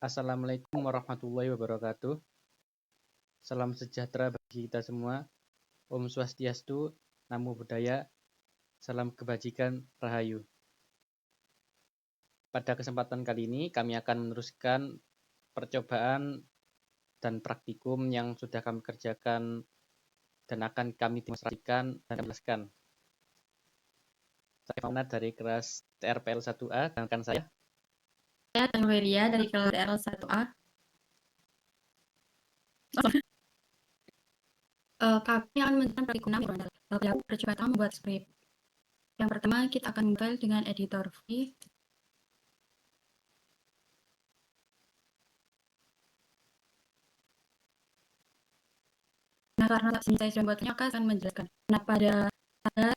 Assalamualaikum warahmatullahi wabarakatuh. Salam sejahtera bagi kita semua. Om Swastiastu, Namo Buddhaya, salam kebajikan, Rahayu. Pada kesempatan kali ini kami akan meneruskan percobaan dan praktikum yang sudah kami kerjakan dan akan kami demonstrasikan dan jelaskan. Saya Mauna dari kelas TRPL 1A dan rekan saya Tanweria dari kelas TRL 1A. Kami akan menjelaskan praktikum 6 percobaan membuat skrip. Yang pertama, kita akan memulai dengan editor V. Nah, karena saya sudah membuatnya, maka akan menjelaskan. Nah, pada tagar,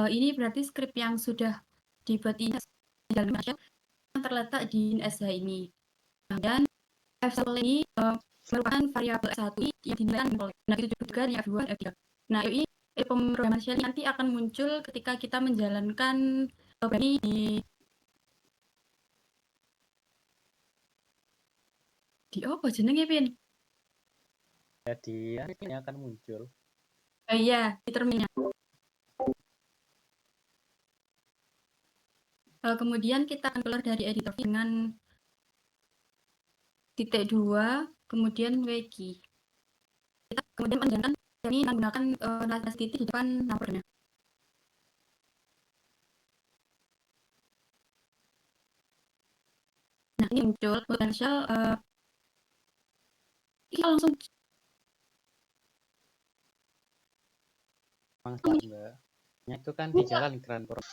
ini berarti skrip yang sudah dibuat ini dalam yang terletak di SH ini. Dan F1 ini merupakan variabel S1 yang dinilai oleh. Nah, itu juga yang F2 dan F3. Nah, ini pemrograman shell nanti akan muncul ketika kita menjalankan ini di apa jenenge Pin? Jadi ini akan muncul. Iya, di terminal. Kemudian kita akan keluar dari editor dengan titik 2, kemudian wiki. Kita kemudian menjalankan ini menggunakan nada titik di depan nomornya. Nah, ini muncul potential kita langsung Mbak. Itu kan di jalan Grand Pro.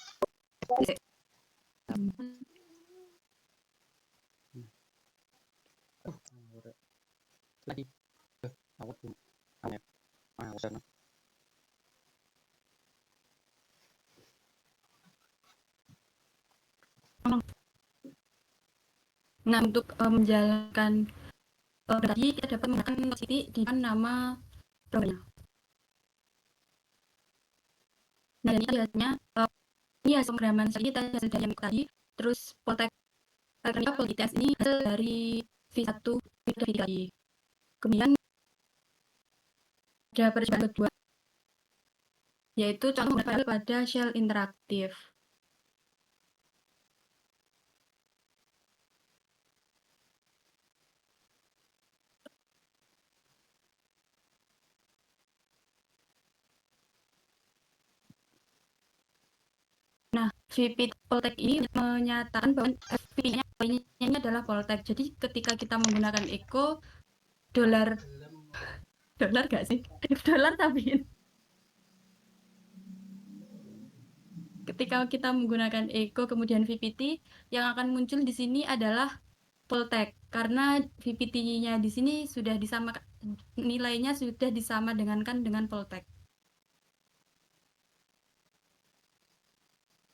Lagi. Nah, untuk menjalankan tadi kita dapat menggunakan titik di depan nama programnya. Nah, ini hasilnya ini hasil pemrograman ini hasil dari yang tadi, terus poltek politex ini hasil dari V1 V3. Kemudian ada percobaan kedua, yaitu contoh pada shell interaktif. Nah, VP Poltek ini menyatakan bahwa VP-nya ini adalah Poltek. Jadi ketika kita menggunakan echo dolar gak sih? Dolar tapi ketika kita menggunakan echo kemudian VPT yang akan muncul di sini adalah Poltek karena VPT-nya di sini sudah disamakan, nilainya sudah disama dengan Poltek.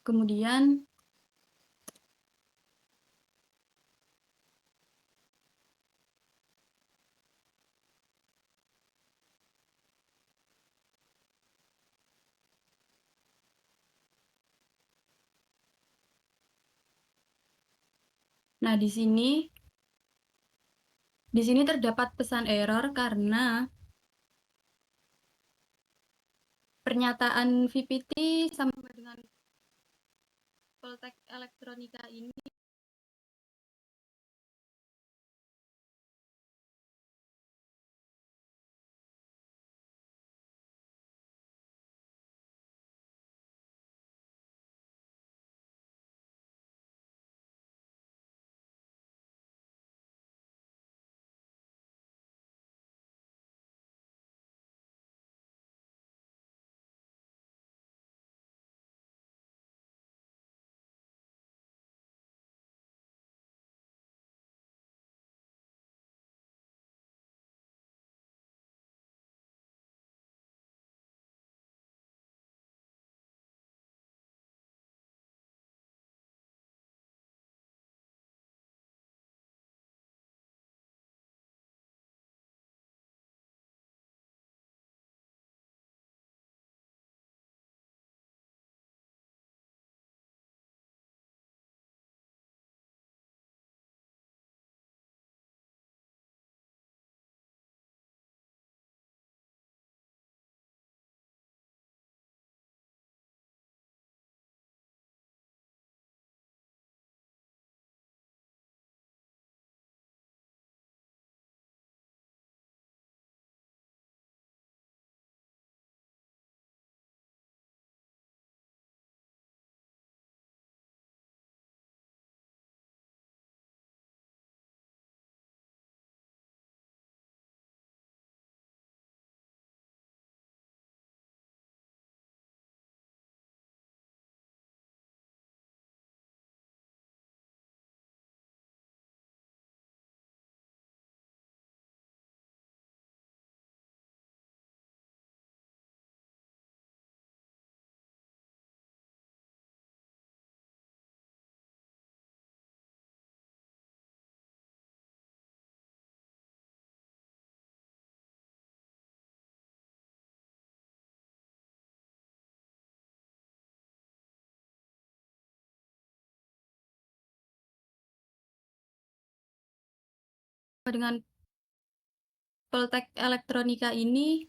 Kemudian nah di sini terdapat pesan error karena pernyataan VPT sama dengan Poltek Elektronika ini dengan Poltek Elektronika ini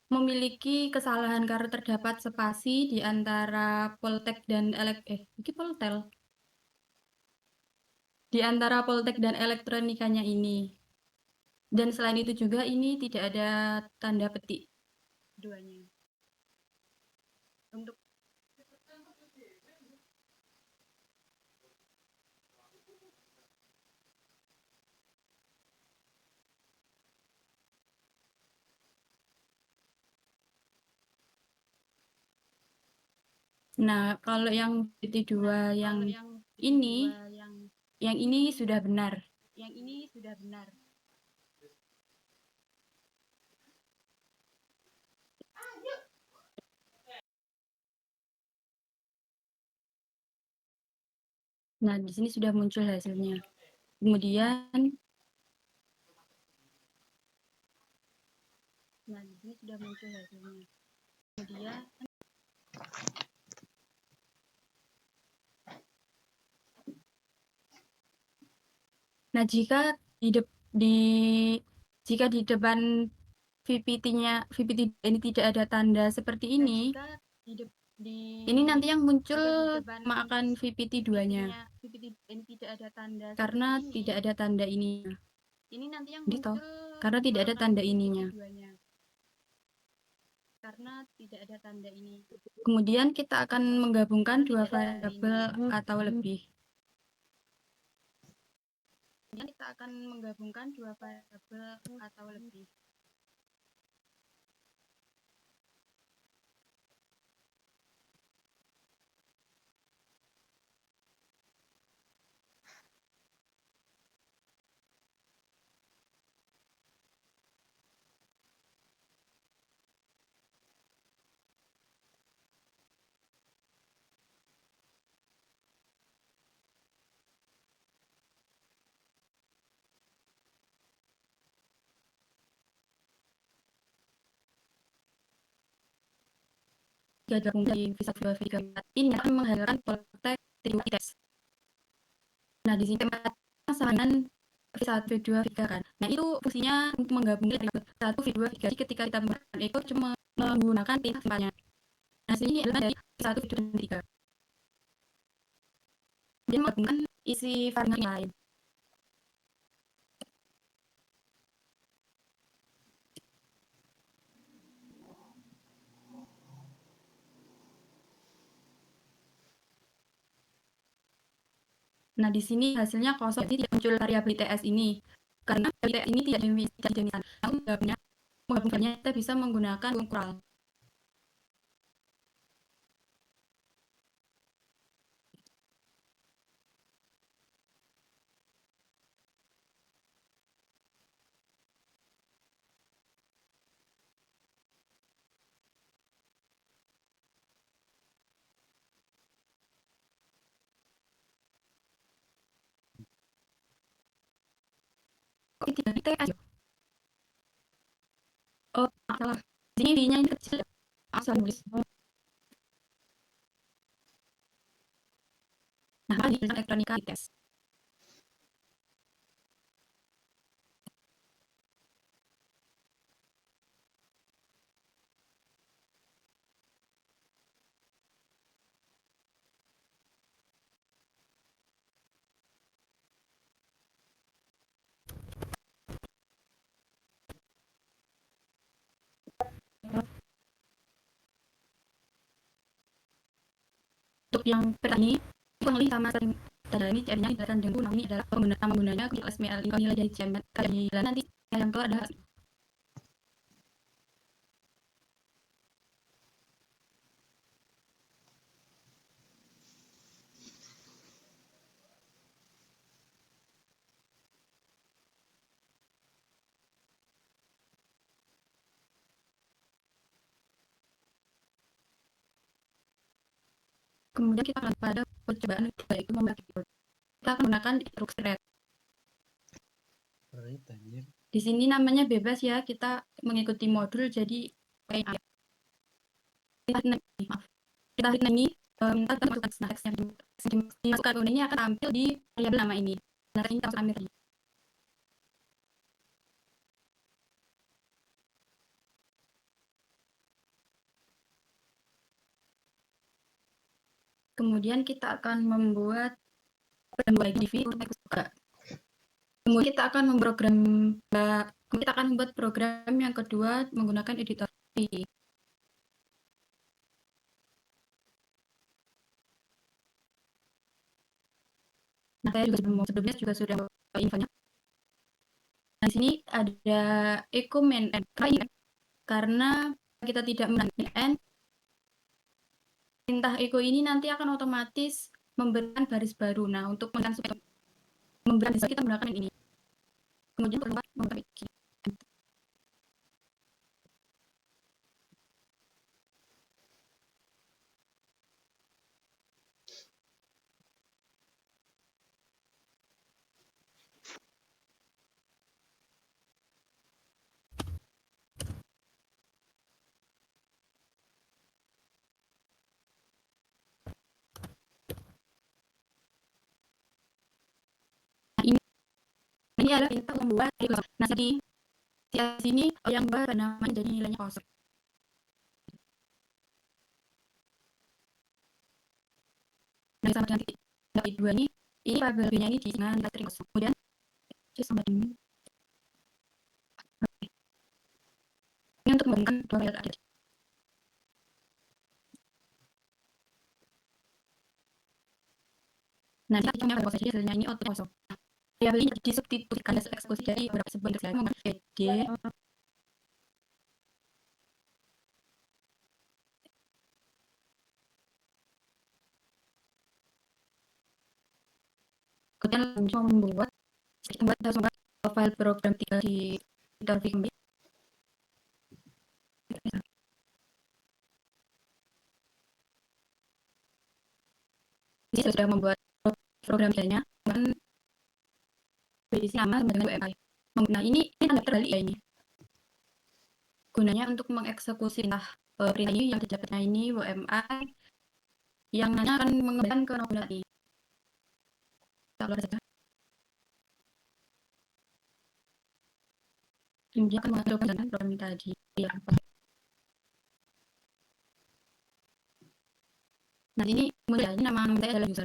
memiliki kesalahan karena terdapat spasi di antara Poltek dan Poltel. Di antara Poltek dan elektronikanya ini. Dan selain itu juga ini tidak ada tanda petik keduanya. Untuk Nah, kalau yang PT2 yang ini sudah benar. Yang ini sudah benar. Nah, di sini sudah muncul hasilnya. Kemudian Nah, jika di depan VPT ini tidak ada tanda seperti ini, ini nanti yang muncul akan VPT2-nya. Karena tidak ada tanda ininya. Karena tidak ada tanda ininya. Kemudian kita akan menggabungkan dua variabel atau lebih. Gabung di visa 2 visa 4 ini akan menghasilkan Poltek test. Nah, di sini sama dengan visa 2 visa kan. Nah, itu fungsinya untuk menggabungkan 1 V2 visa. Ketika kita menggunakan echo cuma menggunakan tingkat simpelnya. Nah, sini adalah dari 1 V2 dan 3. Dia menggabungkan isi variabel yang lain. Nah, di sini hasilnya kosong, jadi tidak muncul variabel TS ini. Karena TS ini tidak demikian. Namun menggabungkannya kita bisa menggunakan ukuran. Kok tidak di TS? Oh, salah. Di sini V-nya ini kecil. Asal nulis. Nah, di elektronika tes. Untuk yang petani, kurang lebih sama sering ini caranya dijelaskan dengan ini adalah penggunanya SML nilai dari CML kali nanti yang keluar adalah kemudian kita akan pada percobaan yaitu membagi kita akan menggunakan instruksi red. Di sini namanya bebas ya, kita mengikuti modul jadi kita ini kita masukkan teks yang dimasukkan ini akan tampil di variabel nama ini. Nah, ini masuk Amir. Kemudian kita akan membuat DV untuk buka. Kemudian kita akan membuat program yang kedua menggunakan editor V. Nah, saya juga sebelumnya juga sudah infonya. Nah, di sini ada echo main n. Karena kita tidak menggunakan n, perintah echo ini nanti akan otomatis memberikan baris baru. Nah, untuk memberikan baris kita menggunakan ini. Kemudian keluar menggunakan ini. Ini adalah perintah membuat kosong. Nah, di sini yang buat namanya jadi nilainya kosong. Nah, sama dengan titik 2 ini variabel B-nya ini dengan nilai kosong. Kemudian sama dengan ini untuk memberikan dua variabel ada. Nah, kita punya variabel saja hasilnya ini output kosong. Variabel ini disubstitusikan hasil eksekusi dari beberapa sebuah index lain menggunakan VD. Kemudian lanjut membuat file program 3 di editor V. Ini sudah membuat program nya dan berisi nama dengan UMI. Nah, ini tanda terbalik ya ini. Gunanya untuk mengeksekusi perintah ini yang didapatnya ini UMI yang nanti akan mengembalikan ke nomor ini. Kita keluar saja. Dia akan menghasilkan program tadi. Ya. Nah, ini kemudian nama saya adalah user.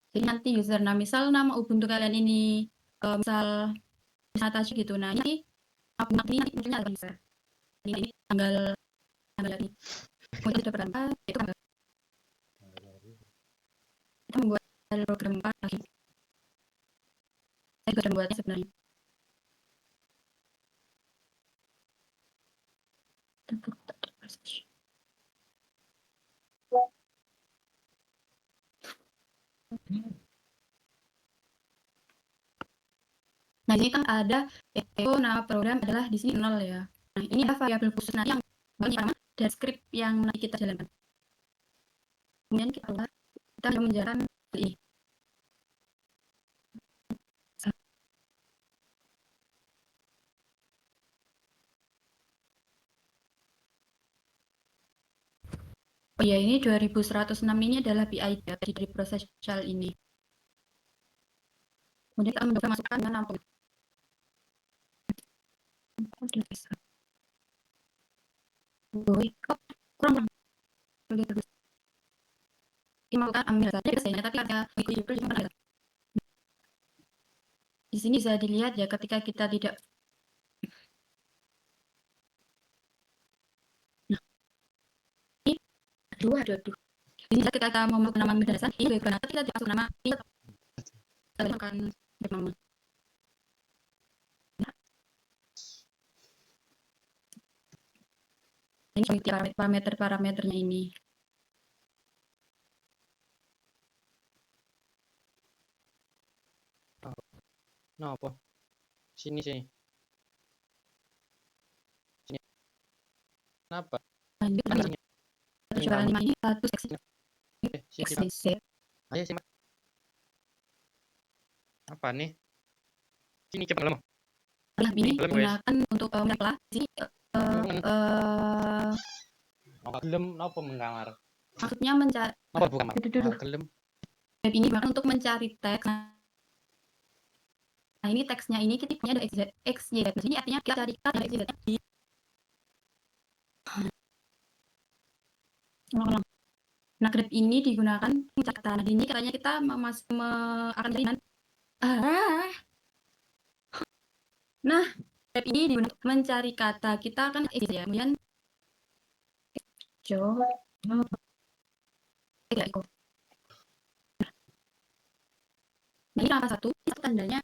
Jadi nanti user, nah misal nama Ubuntu kalian ini misal Natashi gitu. Nah, ini akun ini nanti munculnya adalah user. Ini tanggal ini. Kemudian sudah berapa? Itu tanggal. Kita membuat program 4 lagi. Saya juga sudah membuatnya sebenarnya. Nah, ini kan ada echo nama program adalah di sini 0 ya. Nah, ini ada variabel khusus nanti yang banyak dan script yang nanti kita jalankan. Kemudian kita menjalankan ini. Oh ya, ini 2106 ini adalah PID dari proses shell ini. Kemudian kita mencoba masukkan dengan nampung. Kurang melakukan ambil saja biasanya, tapi ada di sini bisa dilihat ya ketika kita tidak aduh. Ini ketika kita mau melakukan nama dasar, ini beberapa kita tidak masuk nama ini kita akan nama. Ini parameternya ini. Nah, apa? Sini. Kenapa? Perjualan ini satu seksi. Ayo sih. Apa nih? Sini cepat lama. Ini gunakan untuk menyelah sini gelem apa mengkamar? Maksudnya mencari apa bukan gelem web ini untuk mencari teks Nah, ini teksnya ini kita punya ada x, y, z. Ini artinya kita cari x, y, z di ulang-ulang. Nah, grep ini digunakan mencari kata. Nah, di ini katanya kita akan cari Nah, grep ini digunakan mencari kata. Kita akan x ya. Kemudian jo, eko. Nah, ini angka 1, itu tandanya.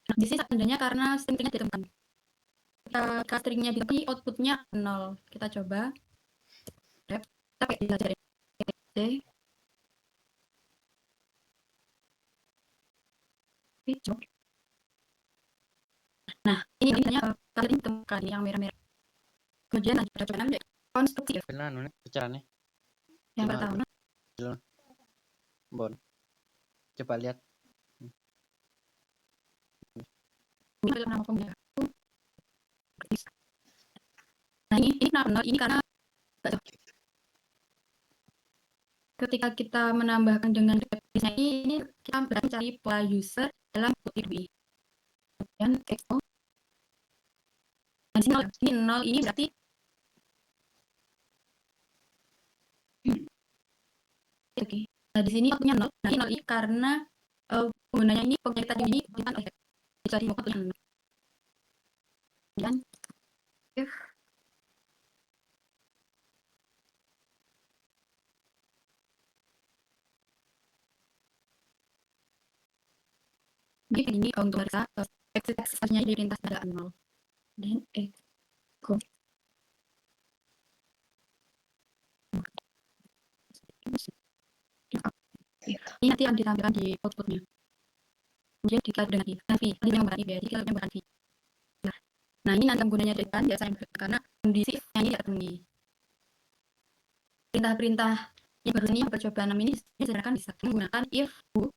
Nah, di sini tandanya karena stringnya ditemukan. Ketika stringnya ditemukan, outputnya 0. Kita coba. Grep, kita pakai belajar C. Nah, ini tandanya kalian ditemukan yang merah-merah. Kemudian ada coba konstruksi. Benar, bicaranya. Yang pertama, Bon. Coba lihat. ini nama pengguna. Nah, ini kenapa? Ini karena ketika kita menambahkan dengan grafisnya ini kita berarti mencari pola user dalam ini. Kemudian expo. Nah, ini 0, ini berarti oke. Nah, di sini outputnya 0. Nah, ini 0 ini karena penggunanya ini pengguna tadi ini bukan oleh jadi mau yang 0. Dan if ini untuk mereka eksistensinya diperintah pada 0. Dan echo. Ini nanti akan ditampilkan di outputnya. Kemudian dikali dengan i. Tadi yang bukan i ya, jadi yang bukan i. Nah, ini nanti penggunanya depan biasanya karena kondisi yang ini tidak terpenuhi. Perintah-perintah yang baru ini yang percobaan 6 ini disediakan bisa menggunakan if, who.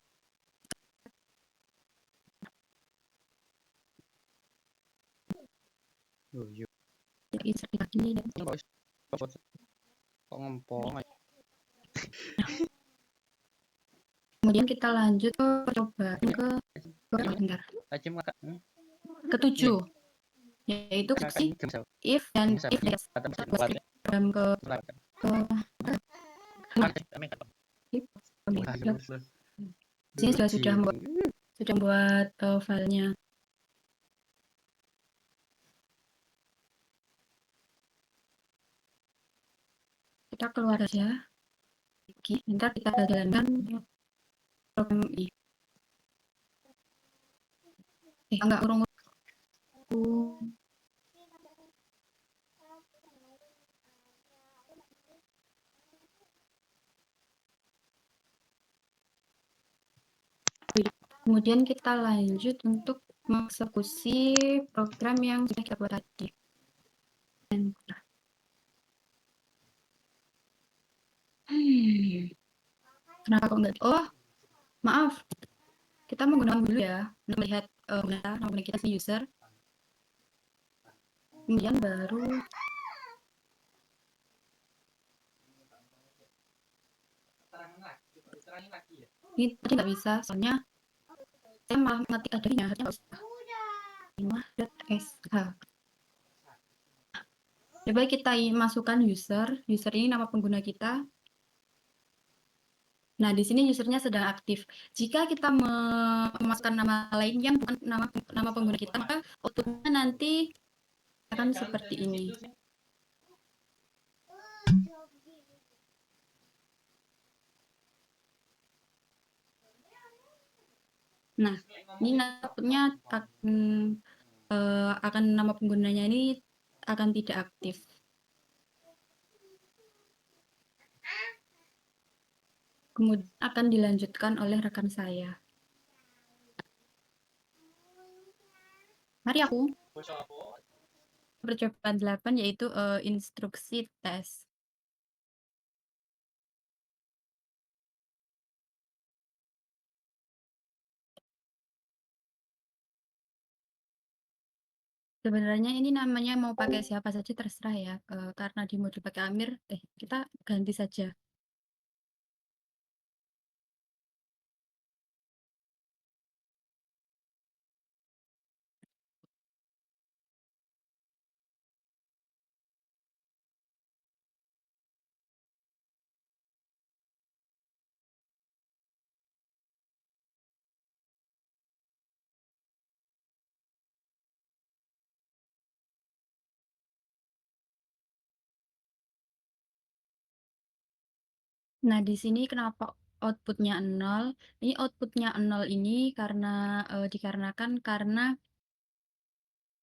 Ini dan kok ngempong. kemudian kita lanjut ke percobaan bentar. Ketujuh, yaitu if dan if program ke sini sudah membuat filenya. Kita keluar aja. Oke, ntar kita jalankan program ini. Enggak urung. Kemudian kita lanjut untuk mengeksekusi program yang sudah kita buat tadi. Kenapa kok enggak? Oh, maaf. Kita menggunakan dulu ya untuk melihat nama kita si user. Kemudian baru ini tadi nggak bisa, soalnya saya malah ngetik adanya, harusnya nggak usah. Sh. Coba kita masukkan user ini nama pengguna kita. Nah, di sini usernya sedang aktif. Jika kita memasukkan nama lain yang bukan nama pengguna kita, maka outputnya nanti akan seperti ini. Nah, ini outputnya akan nama penggunanya ini akan tidak aktif. Kemudian akan dilanjutkan oleh rekan saya. Mari aku. Percobaan 8 yaitu instruksi tes. Sebenarnya ini namanya mau pakai siapa saja terserah ya, karena di mode pakai Amir, kita ganti saja. Nah, di sini kenapa output-nya 0? Ini output-nya 0 ini dikarenakan karena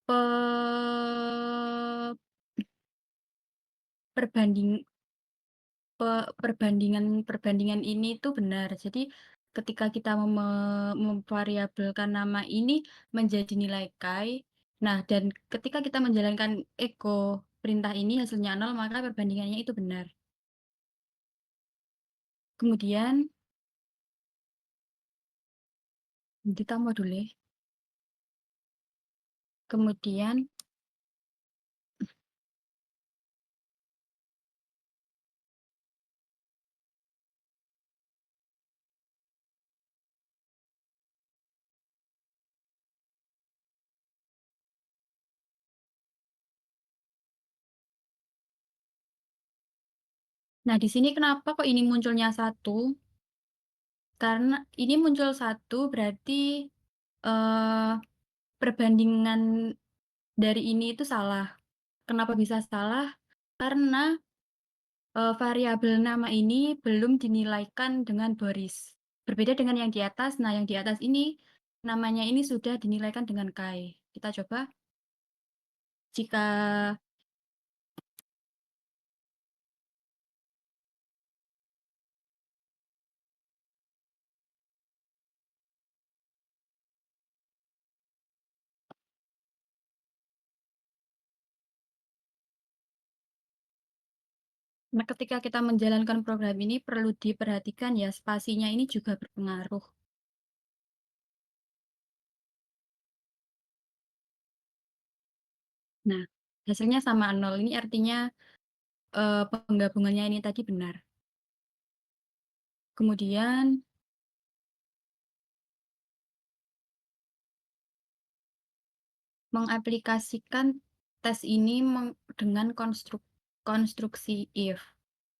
pe perbanding pe perbandingan ini tuh benar. Jadi ketika kita memvariabelkan nama ini menjadi nilai kai, nah dan ketika kita menjalankan echo perintah ini hasilnya 0, maka perbandingannya itu benar. Kemudian ditambah dulu. Kemudian nah di sini kenapa kok ini munculnya 1? Karena ini muncul 1 berarti eh, perbandingan dari ini itu salah. Kenapa bisa salah? Karena variabel nama ini belum dinilaikan dengan Boris. Berbeda dengan yang di atas. Nah, yang di atas ini namanya ini sudah dinilaikan dengan Kai. Kita coba jika nah, ketika kita menjalankan program ini perlu diperhatikan ya spasinya ini juga berpengaruh. Nah, hasilnya sama 0. Ini artinya penggabungannya ini tadi benar. Kemudian mengaplikasikan tes ini dengan konstruksi if.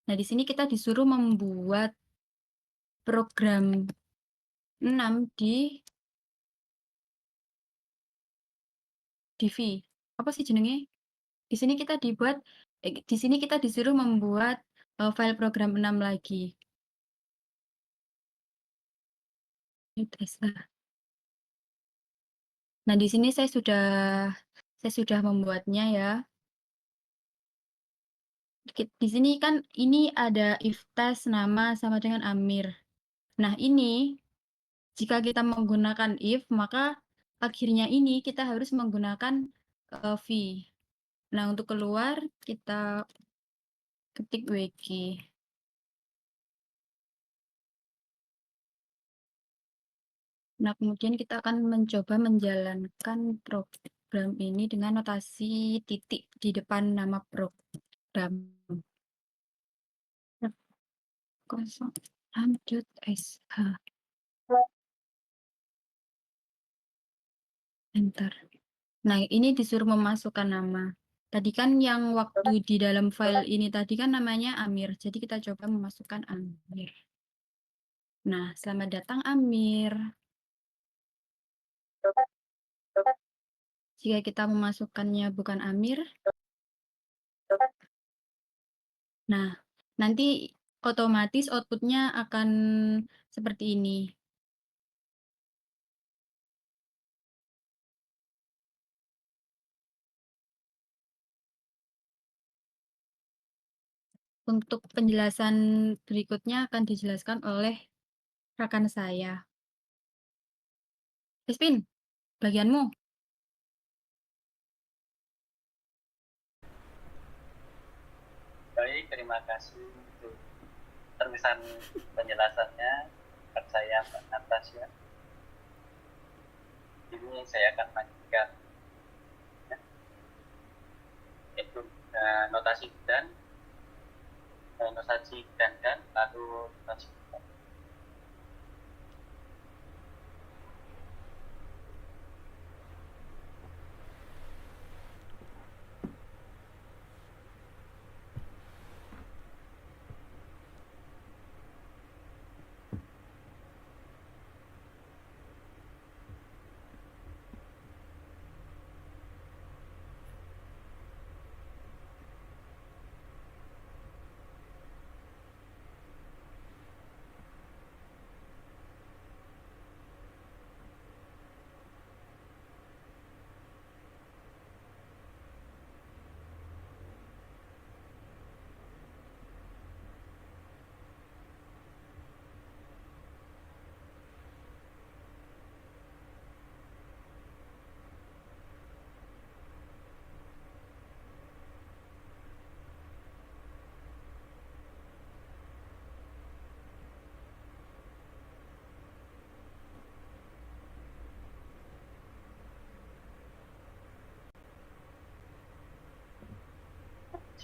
Nah, di sini kita disuruh membuat program 6 di V. Apa sih jenenge? Di sini kita disuruh membuat file program 6 lagi. Nah, di sini saya sudah membuatnya ya. Di sini kan ini ada if test nama sama dengan Amir. Nah, ini jika kita menggunakan if, maka akhirnya ini kita harus menggunakan V. Nah, untuk keluar kita ketik WG. Nah, kemudian kita akan mencoba menjalankan program ini dengan notasi titik di depan nama program. Kosong lanjut SH. Enter. Nah, ini disuruh memasukkan nama. Tadi kan yang waktu di dalam file ini tadi kan namanya Amir. Jadi kita coba memasukkan Amir. Nah, selamat datang Amir. Jika kita memasukkannya bukan Amir, nah nanti otomatis outputnya akan seperti ini. Untuk penjelasan berikutnya akan dijelaskan oleh rekan saya. Crispin, bagianmu. Baik, terima kasih untuk terkesan penjelasannya. Saya Mbak Natasha. Ini saya akan lanjutkan itu notasi dan lalu notasi.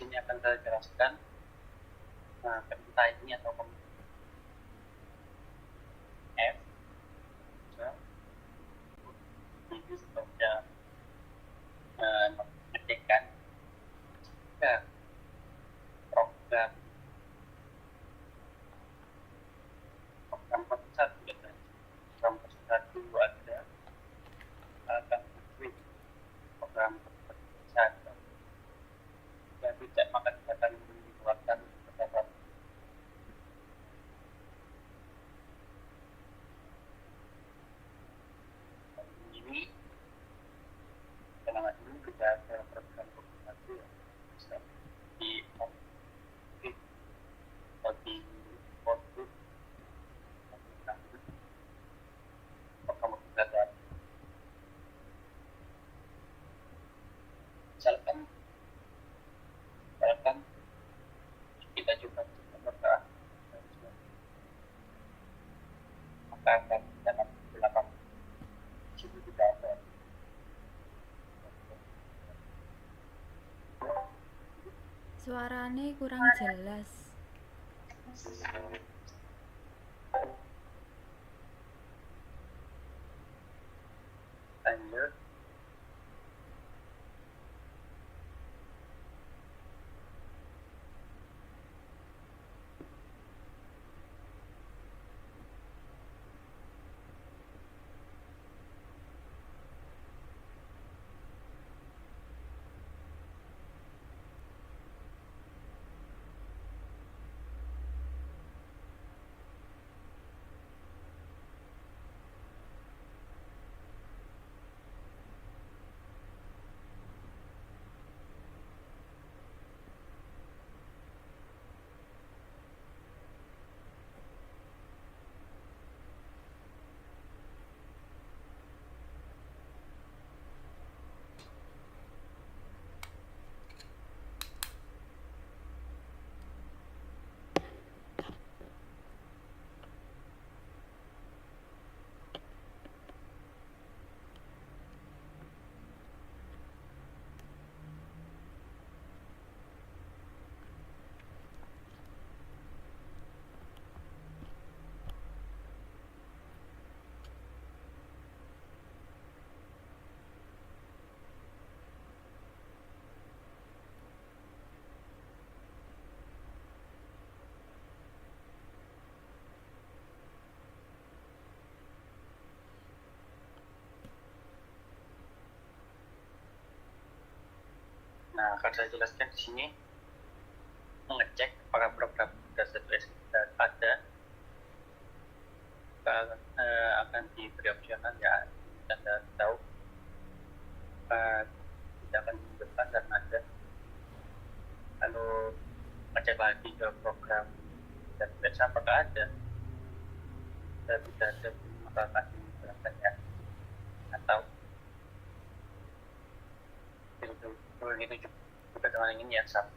sini akan saya jelaskan perintah ini atau F ini sudah mengerjakan jika program satu program satu ada akan switch program satu dan tidak maka kita akan mengeluarkan beberapa ini karena ini kita ada program satu bisa di output atau di output program kita misalkan kita coba membuka maka akan dapat belakang situ tidak ada Suarane kurang jelas. lanjut. Nah, akan saya jelaskan di sini mengecek apakah program database sudah ada akan diberi opsional ya Anda tahu tidak akan dimunculkan dan ada lalu mengecek lagi ke program database apakah ada dan tidak ada maka akan dimunculkan ya atau itu juga dengan ini ya sama.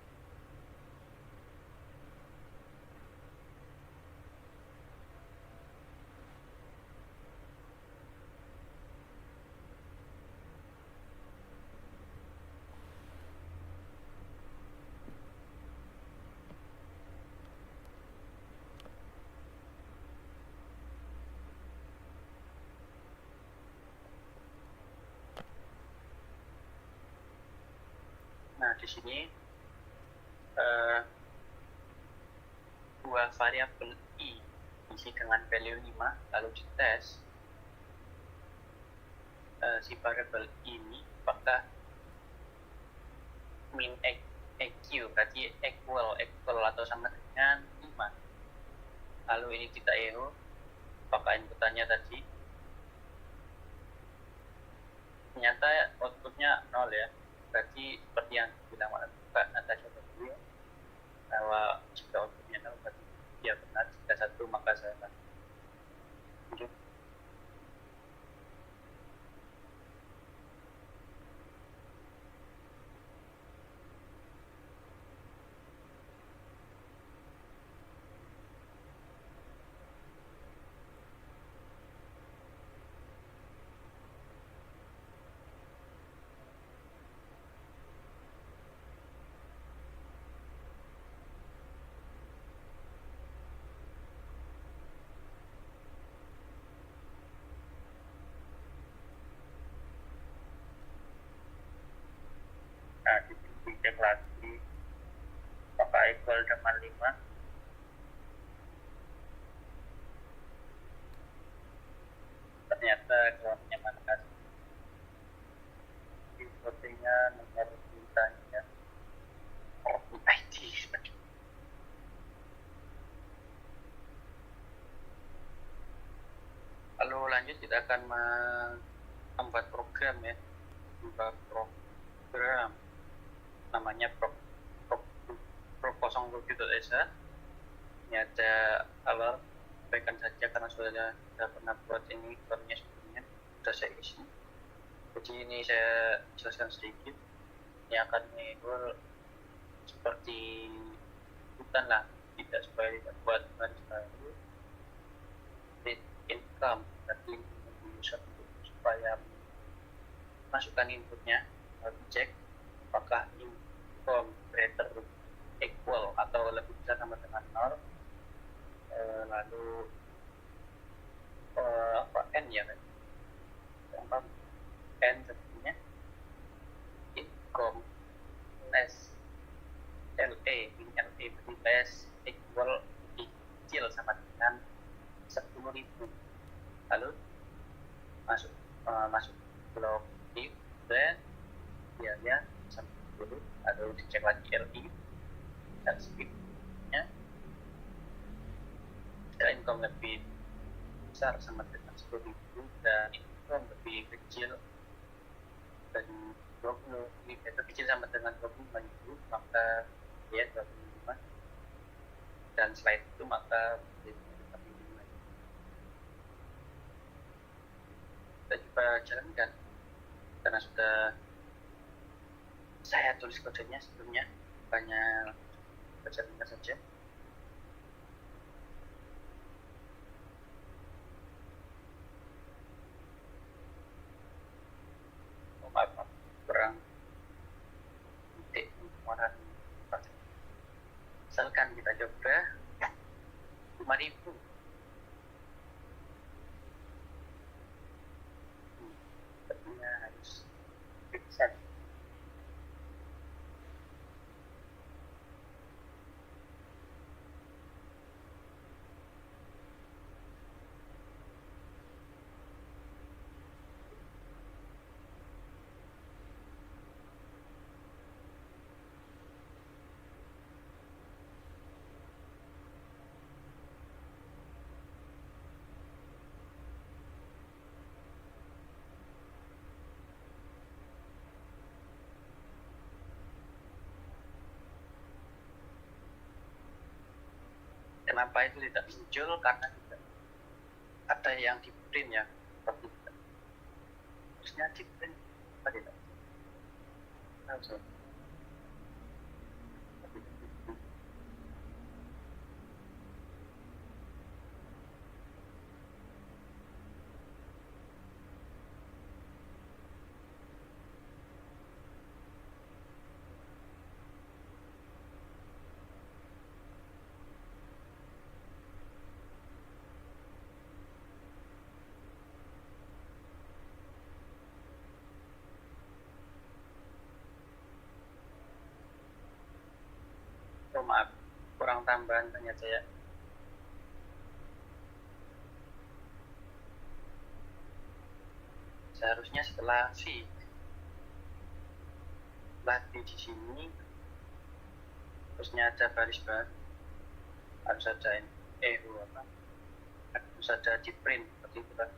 Nah, di sini dua variabel i isi dengan value 5 lalu dites si variabel ini apakah min eq berarti equal atau sama dengan 5 lalu ini kita echo apakah inputannya tadi ternyata outputnya 0 ya berarti seperti yang bilang Pak Natasha tadi bahwa jika outputnya 0 berarti dia benar jika 1 maka salah. Lanjut. cek lagi apakah equal dengan 5. Ternyata keluarnya mana inputnya nomor mintanya ID. Lalu lanjut kita akan membuat program ya, membuat program namanya pro07.sh. Ini ada alert, sampaikan saja karena sudah pernah buat ini formnya sebelumnya, sudah saya isi. Jadi ini saya jelaskan sedikit. Ini akan timbul seperti hutan lah, tidak supaya tidak buat baris baru. Income dan link user supaya masukkan inputnya, lalu cek apakah income greater equal atau lebih besar sama dengan 0, lalu n ya kan, n tentunya income less LA, ini LA berarti less equal kecil sama dengan 10.000. Lalu masuk blok if then biarnya sampai dulu, lalu dicek lagi LI dan speednya. Jika income lebih besar sama dengan 10.000 dan income lebih kecil dan 20, ini lebih kecil sama dengan 25.000, maka dia 25, dan selain itu maka kita coba jalankan karena sudah saya tulis kodenya sebelumnya, hanya baca saja. Maaf, kurang titik muatan. Misalkan kita coba 5.000. Tentunya harus bisa. Kenapa itu tidak muncul? Karena tidak ada yang di print ya, seperti itu. Harusnya di print apa tidak? Langsung. Oh maaf, kurang tambahan ternyata ya. Seharusnya setelah V, setelah V di sini, terusnya ada baris baru, harus ada harus ada di print seperti itu kan.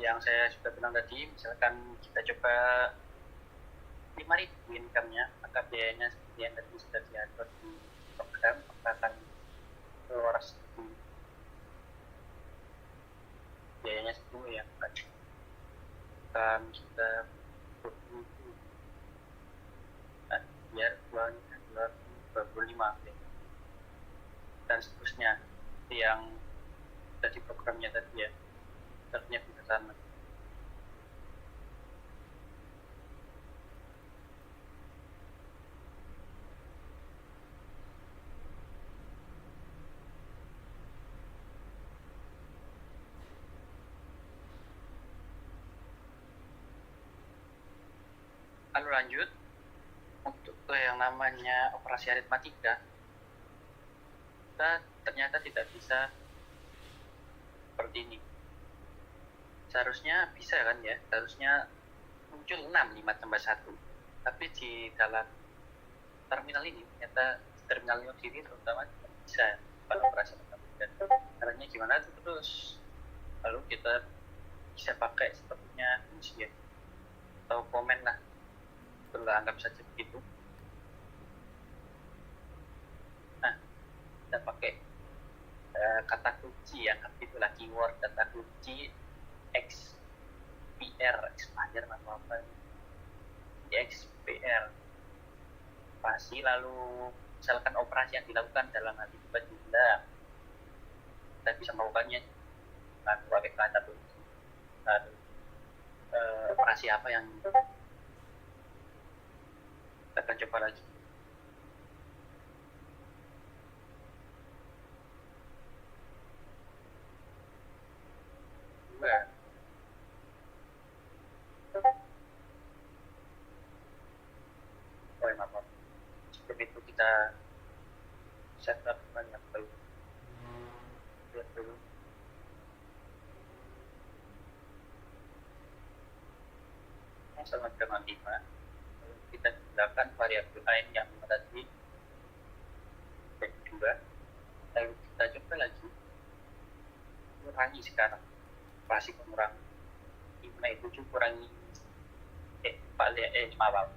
yang saya sudah bilang tadi, misalkan kita coba 5.000 income-nya, maka biayanya seperti yang tadi sudah diatur di program, maka akan keluar seperti biayanya 10 ya, kan kita 20.000, nah, biar uangnya 25 ya. Dan seterusnya yang tadi programnya tadi ya, artinya bisa sama. Lalu lanjut untuk yang namanya operasi aritmatika, kita ternyata tidak bisa seperti ini. Seharusnya bisa kan ya, seharusnya muncul 6, 5 tambah 1. Tapi di dalam terminal ini, ternyata terminal ini sendiri terutama tidak bisa pada operasi aritmatika. Caranya gimana tuh terus? Lalu kita bisa pakai sepertinya fungsi ya, atau komen lah, itulah anggap saja begitu. Nah, kita pakai kata kunci ya, itulah keyword kata kunci XPR, expire atau apa, XPR pasti. Lalu misalkan operasi yang dilakukan dalam hal itu jumlah, kita bisa melakukannya pakai kata kunci. Lalu operasi apa yang kita akan coba lagi. Sebelum itu kita setup banyak dulu. Lihat dulu. Sama dengan 5. Kita gunakan variabel lain yang tadi jadi 2. Lalu kita coba lagi kurangi sekarang, pasti mengurangi 5 itu kurangi maaf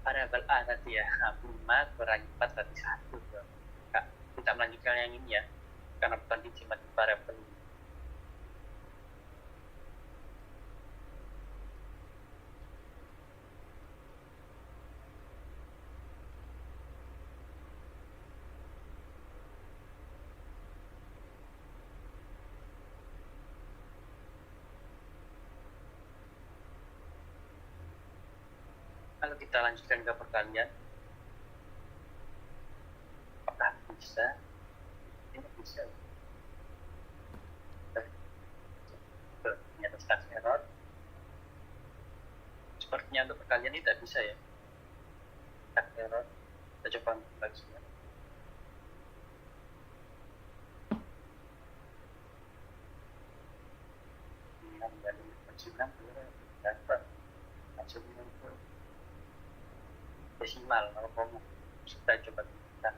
variabel A tadi ya, 5 kurangi 4 berarti 1. Kita melanjutkan yang ini ya, karena bukan dijimat variabel. Kalau kita lanjutkan ke perkalian, apakah bisa? Ini bisa. Ternyata status error. Sepertinya untuk perkalian ini tidak bisa ya. Status error. Kita coba lagi ya. Dari 9 dapat hasilnya itu desimal. Kalau kamu kita coba kita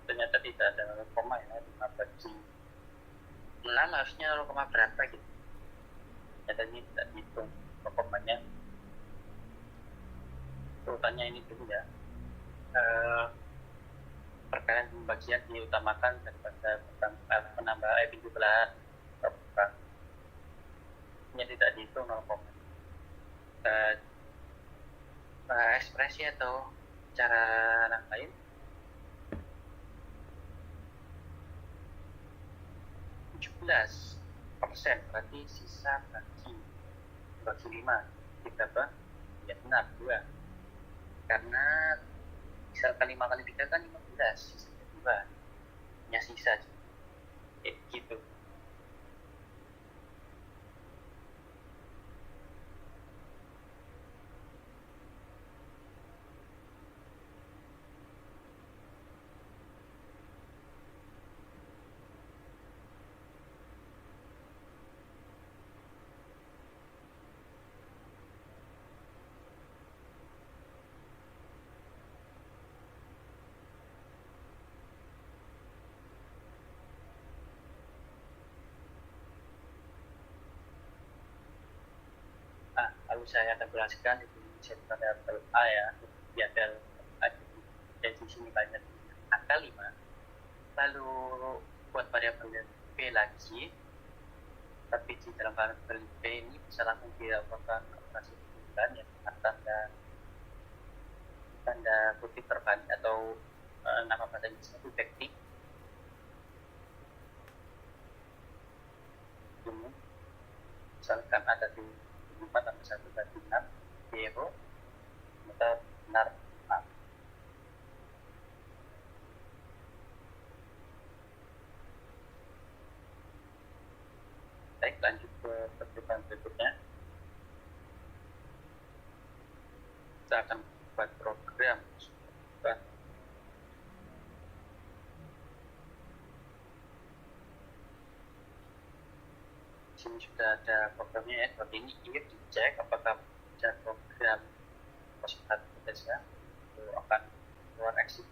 ternyata tidak ada 0, ya, 15 6 harusnya 0, berapa gitu. Ternyata ini tidak dihitung 0-nya. Urutannya ini dulu ya. Perkalian pembagian diutamakan daripada menambah jumlah bukan. Ini tidak dihitung 0, ekspresi atau cara lain. %, berarti sisa bagi 5 kita ya benar 2, karena misalkan 5 kali 3 kan 15, sisanya 2, hanya sisa gitu. Lalu saya akan jelaskan definisi variabel A ya. Variabel A jadi di sini banyak angka 5. Lalu buat variabel B lagi, tapi di dalam variabel B ini bisa langsung dilakukan operasi pengulangan ya dengan tanda kutip terbalik atau nama bahasa Inggrisnya itu backtick. Ini misalkan ada di 4 tambah 1 berarti 6, 0, maka benar 6. Baik, lanjut ke percobaan berikutnya. Kita akan buat program. Di sini sudah ada programnya ya. Seperti ini, if dicek apakah ada program satu saja, itu akan keluar exit.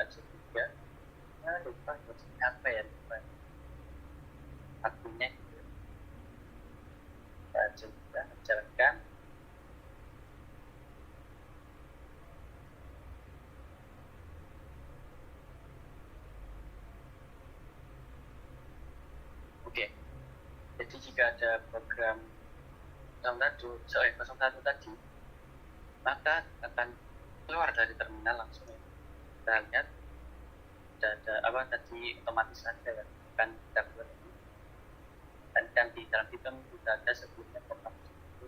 Exit 3. Lupa apa ya, lupa artinya gitu. Kita coba jalankan. Oke, jadi jika ada program 01 tadi, maka akan keluar dari terminal langsung. Kita lihat ada apa tadi otomatis ada kan kita keluar ini. Dan di dalam sistem sudah ada sebelumnya program itu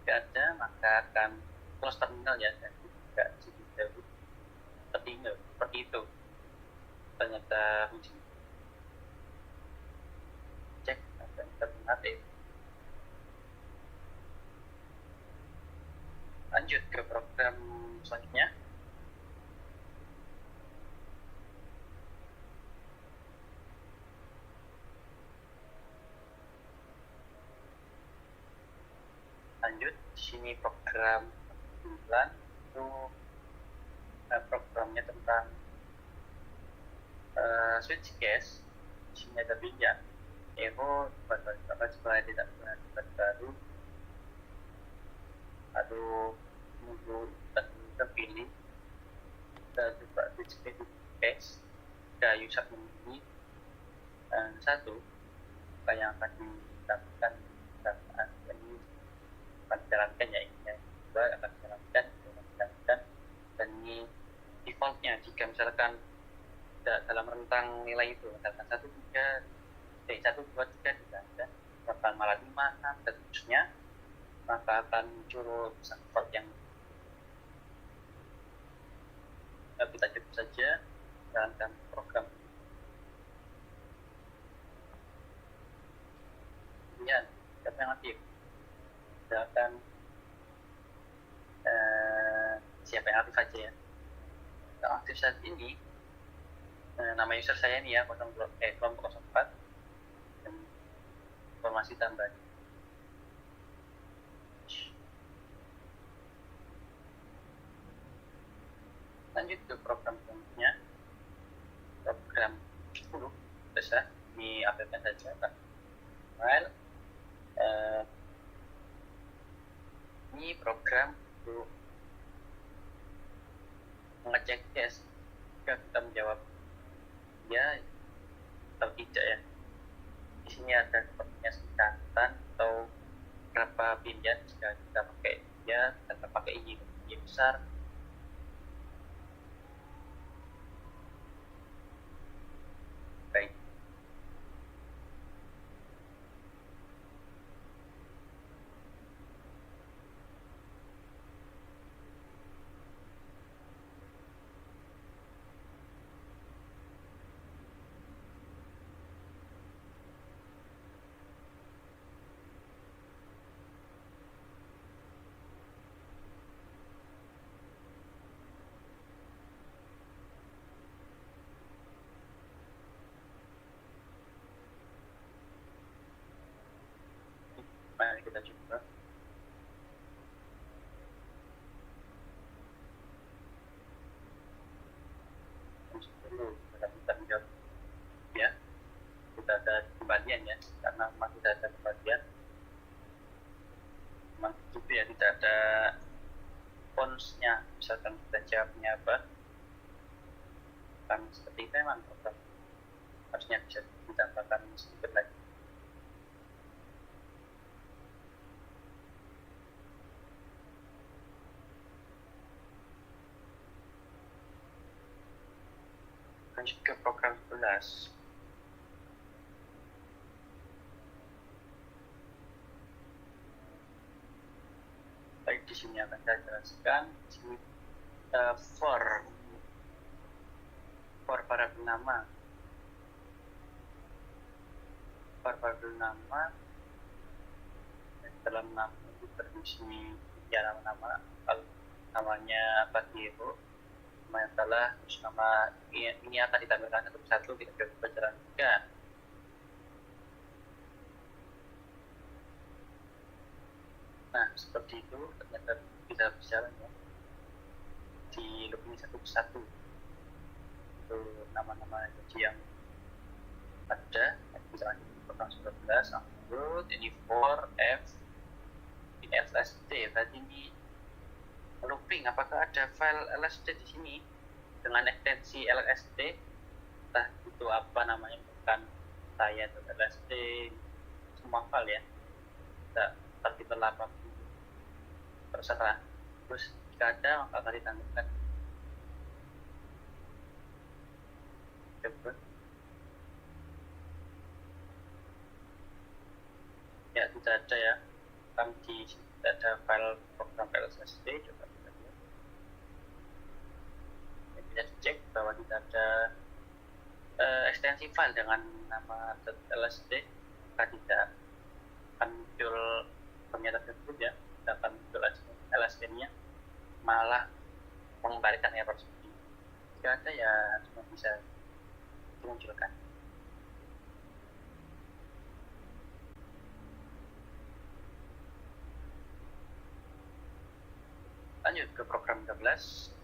tidak ada, maka akan close terminal ya, dan tidak seperti itu ternyata uji cek dan terminal. Lanjut ke program selanjutnya. Lanjut, di sini program 9 itu programnya tentang switch case. Di sini ada pilihan error supaya tidak baru, lalu menunggu dan terpilih. Kita coba switch case ke user ini satu apa yang akan dilakukan ini akan dijalankan ya, ini dua akan dijalankan dan ini defaultnya jika misalkan tidak dalam rentang nilai itu, misalkan 1, 2, 3 tidak ada, bahkan malah 5, 6 dan seterusnya, maka akan muncul default yang kita coba saja jalankan program. Kemudian siapa yang aktif? Misalkan siapa yang aktif saja ya. Yang aktif saat ini nama user saya ini ya, kelompok 04, dan informasi tambahan. Lanjut ke program selanjutnya, program 10 bisa diambilkan saja kan. Well, ini program untuk mengecek case jika kita menjawab ya atau tidak ya. Di sini ada sepertinya singkatan atau berapa pilihan jika kita pakai ya, kita pakai ini besar. Baik. Mari kita coba. Dulu kita menjawab ya, kita ada kembalian ya, karena masih ada kembalian. misalkan kita jawabnya apa, kan seperti itu memang program harusnya bisa ditambahkan sedikit lagi. Lanjut ke program 11. Baik, di sini akan saya jelaskan. Di sini for variabel nama. For variabel nama dalam nama itu berisi ya nama-nama. Kalau namanya Bagio, nama adalah terus nama ini akan ditampilkan satu persatu di pelajaran 3. Nah, seperti itu ternyata bisa berjalan ya. Di loop ini satu persatu. Itu nama-nama yang ada, misalnya program 19, upload, ini for, F, ini LSD. Tadi ini looping, apakah ada file LSD di sini dengan ekstensi LSD? Entah itu apa namanya, bukan saya atau LSD, semua file ya. Tapi telah terserah. Terus jika ada maka akan ditambahkan. Coba. Ya, tidak ada ya. Kami tidak ada file program LSD. Coba kita lihat. Ya, bisa dicek bahwa tidak ada ekstensi file dengan nama .lsd. Maka tidak akan muncul pernyataan tersebut ya. Tidak akan muncul LSD-nya, malah mengembalikan error seperti ini. Jika ada ya cuma bisa dimunculkan. Lanjut ke program 13.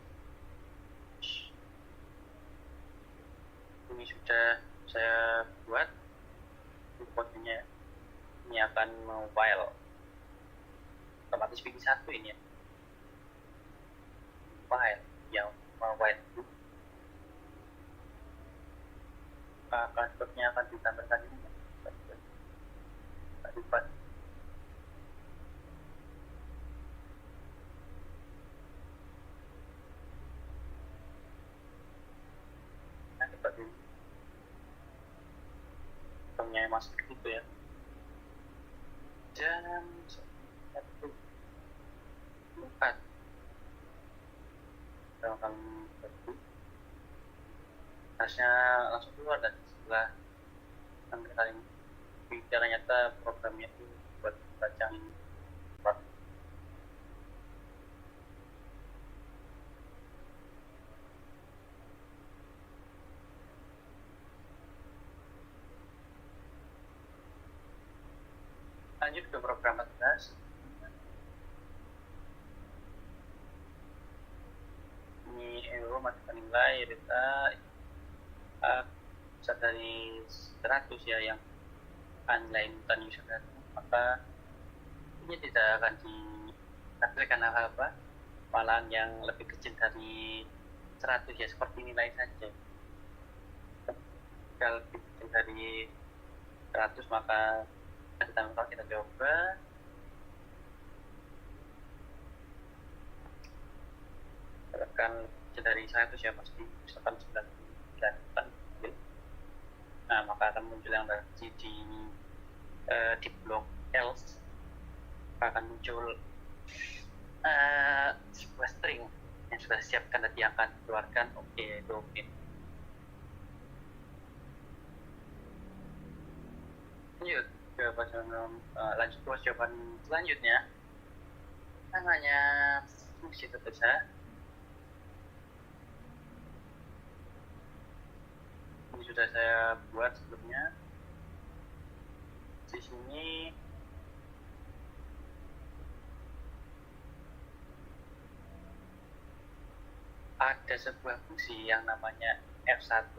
Ini sudah saya buat kodenya. Ini akan while otomatis bikin satu ini ya. While yang while itu passwordnya akan ditambahkan ini ya. Lupa. Nah, seperti ini masuk gitu ya. Jam 1:04 kita akan pergi, harusnya langsung keluar dan setelah sampai kali ini ternyata programnya itu buat baca waktu. Lanjut ke program 14. Ini euro masukkan nilai data bisa dari 100 ya, yang online bukan user data, maka ini tidak akan ditampilkan apa malahan yang lebih kecil dari 100 ya, seperti nilai saja. Jika lebih kecil dari 100 maka kita coba. Tekan dari 100 ya, pasti misalkan 98. Nah, maka akan muncul yang tadi di blok else akan muncul sebuah string yang sudah disiapkan tadi akan dikeluarkan. Oke, itu oke. Lanjut ke jawaban selanjutnya, namanya fungsi terbesar. Ini sudah saya buat sebelumnya. Di sini ada sebuah fungsi yang namanya F1.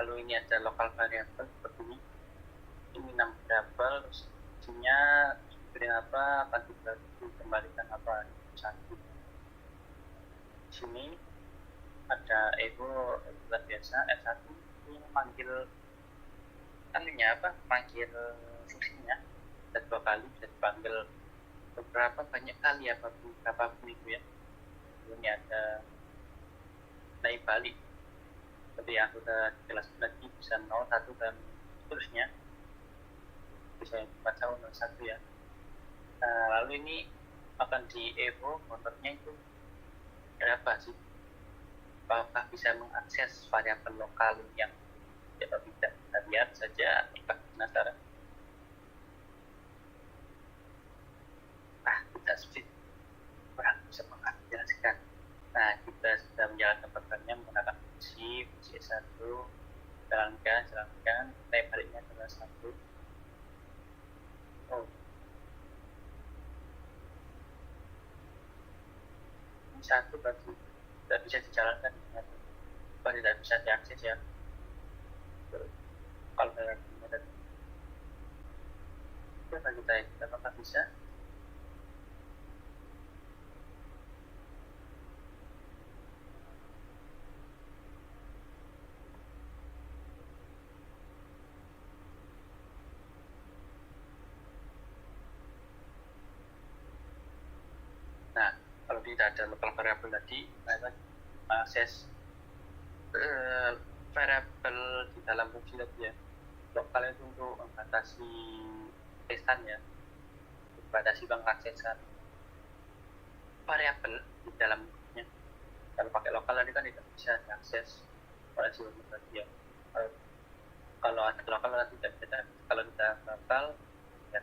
Lalu ini ada local variable seperti ini. Ini 6 variabel, terus isinya seperti apa, akan dikembalikan apa, satu. di sini ada ego luar biasa S1 ini manggil anunya apa manggil fungsinya ada 2 kali bisa dipanggil beberapa banyak kali apapun itu ya. Ini ada naik balik seperti yang sudah dijelaskan tadi bisa 0, 1 dan seterusnya bisa dibaca 0, 1 ya. Lalu ini akan di evo motornya itu berapa sih, apakah bisa mengakses variabel lokal yang atau tidak. Kita lihat saja apakah penasaran. Tidak sulit, kurang bisa menjelaskan. Nah, kita sudah menjalankan programnya menggunakan fungsi S1, jalankan, type baliknya adalah 1. Oh, ini 1 berarti tidak bisa dijalankan, tidak bisa diakses ya. Kalau dalam metode itu akan kita apakah bisa. Nah, kalau tidak ada lokal variabel tadi, maka akses variabel di dalam fungsi tadi ya. Lokal itu untuk membatasi aksesan ya, membatasi pengaksesan variabel di dalamnya. Kalau pakai lokal tadi kan tidak bisa diakses oleh si tadi ya. Kalau ada lokal tidak bisa. Kalau tidak lokal ya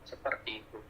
seperti itu.